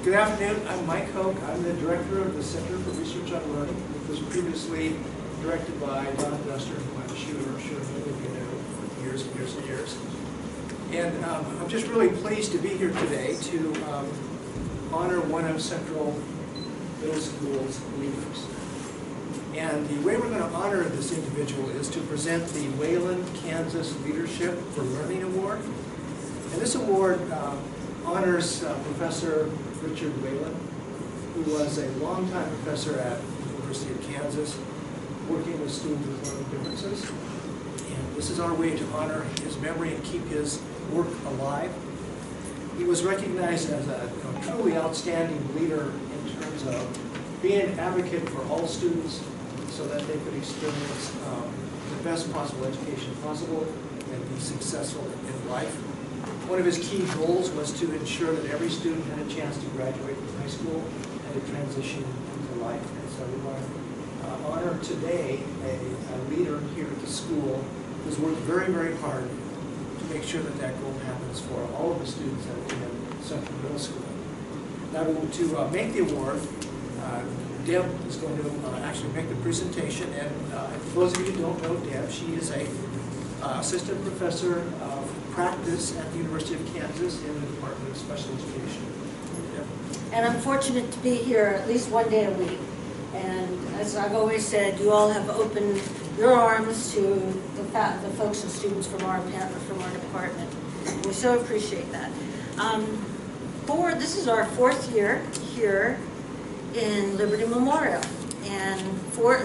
Good afternoon. I'm Mike Hock. I'm the director of the Center for Research on Learning, which was previously directed by Don Duster, who I'm sure many of you know for years and years and years. And I'm just really pleased to be here today to honor one of Central Middle School's leaders. And the way we're going to honor this individual is to present the Whelan Kansas Leadership for Learning Award. And this award honors Professor Richard Whelan, who was a longtime professor at the University of Kansas, working with students with learning differences. And this is our way to honor his memory and keep his work alive. He was recognized as a truly outstanding leader in terms of being an advocate for all students so that they could experience the best possible education possible and be successful in life. One of his key goals was to ensure that every student had a chance to graduate from high school and to transition into life. And so we want to honor today a leader here at the school who's worked very, very hard to make sure that that goal happens for all of the students that attend Central Middle School. Now to make the award, Deb is going to actually make the presentation. And for those of you who don't know Deb, she is a assistant professor of practice at the University of Kansas in the Department of Special Education. Yep. And I'm fortunate to be here at least one day a week. And as I've always said, you all have opened your arms to the folks and students from our department. We so appreciate that. This is our 4th year here in Liberty Memorial. And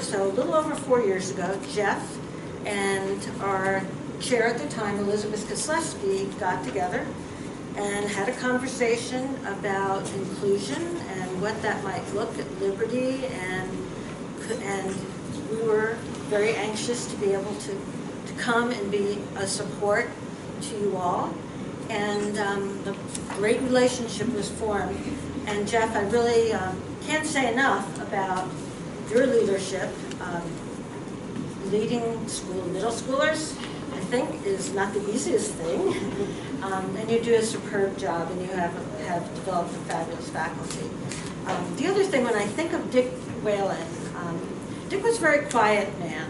so a little over 4 years ago, Jeff and our chair at the time, Elizabeth Koslewski, got together and had a conversation about inclusion and what that might look at Liberty, and we were very anxious to be able to come and be a support to you all. And the great relationship was formed. And Jeff, I really can't say enough about your leadership. Leading middle schoolers, I think, is not the easiest thing. And you do a superb job, and you have developed a fabulous faculty. The other thing, when I think of Dick Whelan, Dick was a very quiet man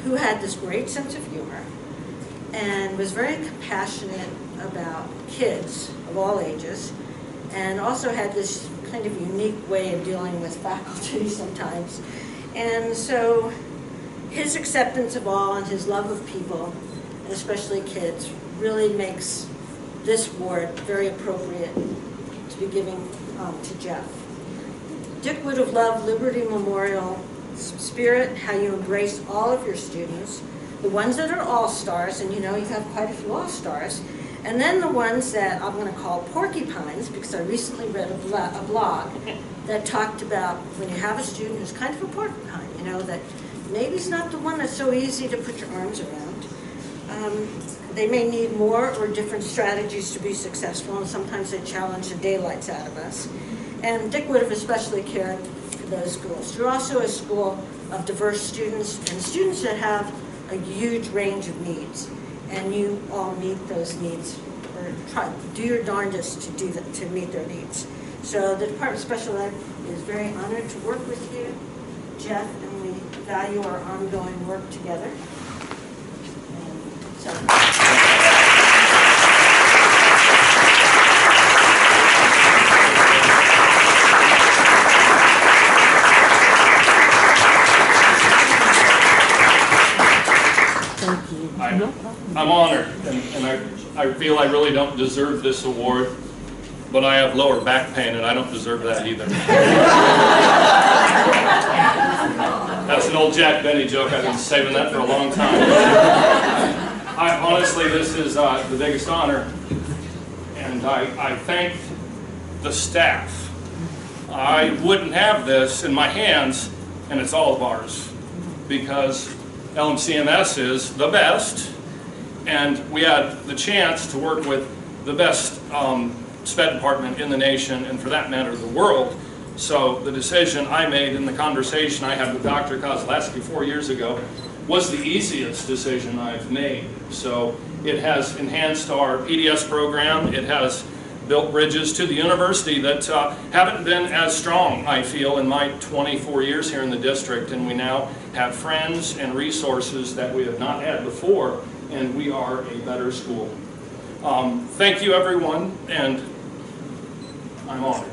who had this great sense of humor and was very compassionate about kids of all ages, and also had this kind of unique way of dealing with faculty sometimes. And so his acceptance of all and his love of people, and especially kids, really makes this award very appropriate to be giving to Jeff. Dick would have loved Liberty Memorial spirit, how you embrace all of your students, the ones that are all-stars, and you know you have quite a few all-stars, and then the ones that I'm going to call porcupines, because I recently read a blog that talked about when you have a student who's kind of a porcupine, you know, that maybe it's not the one that's so easy to put your arms around. They may need more or different strategies to be successful, and sometimes they challenge the daylights out of us. And Dick would have especially cared for those schools. You're also a school of diverse students, and students that have a huge range of needs, and you all meet those needs, or do your darndest to do that, to meet their needs. So the Department of Special Ed is very honored to work with you, Jeff, and we value our ongoing work together. And so. I'm honored, and I feel I really don't deserve this award, but I have lower back pain, and I don't deserve that either. That's an old Jack Benny joke. I've been saving that for a long time. Honestly, this is the biggest honor, and I thank the staff. I wouldn't have this in my hands, and it's all of ours, because LMCMS is the best, and we had the chance to work with the best SPED department in the nation, and for that matter, the world. So the decision I made in the conversation I had with Dr. Kozlowski 4 years ago was the easiest decision I've made. So it has enhanced our PDS program, it has built bridges to the university that haven't been as strong, I feel, in my 24 years here in the district, and we now have friends and resources that we have not had before, and we are a better school. Thank you, everyone, and I'm honored.